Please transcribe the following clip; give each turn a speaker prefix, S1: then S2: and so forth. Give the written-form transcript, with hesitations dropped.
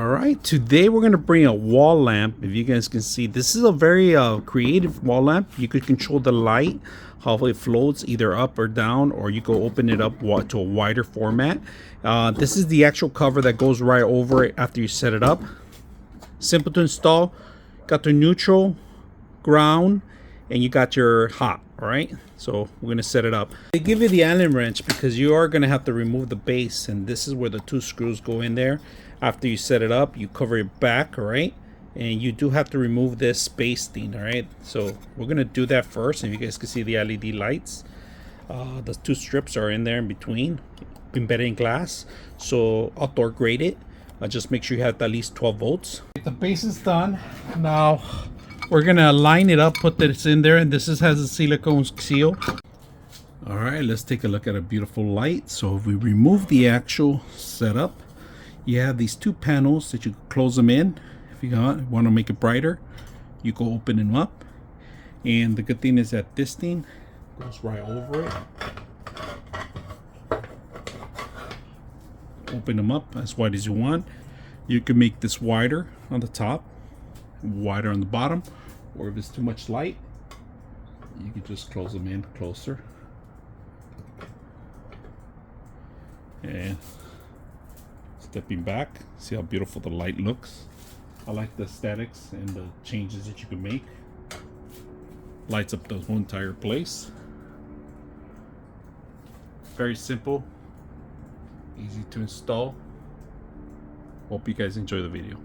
S1: All right, today we're going to bring a wall lamp. If you guys can see, this is a very creative wall lamp. You could control the light, how it floats either up or down, or you go open it up to a wider format. This is the actual cover that goes right over it after you set it up. Simple to install. Got the neutral, ground, and you got your hot. All right, so we're going to set it up. They give you the Allen wrench because you are going to have to remove the base, and this is where the two screws go in there. After you set it up, you cover it back, all right, and you do have to remove this space thing, all right. So we're going to do that first, and you guys can see the LED lights. The two strips are in there in between, embedded in glass, so outdoor graded. Just make sure you have at least 12 volts. The base is done. Now we're gonna line it up, put this in there, and has a silicone seal. All right, let's take a look at a beautiful light. So if we remove the actual setup, you have these two panels that you can close them in. If you want to make it brighter, you go open them up. And the good thing is that this thing goes right over it. Open them up as wide as you want. You can make this wider on the top, wider on the bottom, or if it's too much light, you can just close them in closer. And stepping back, see how beautiful the light looks. I like the aesthetics and the changes that you can make. Lights up the whole entire place. Very simple, easy to install. Hope you guys enjoy the video.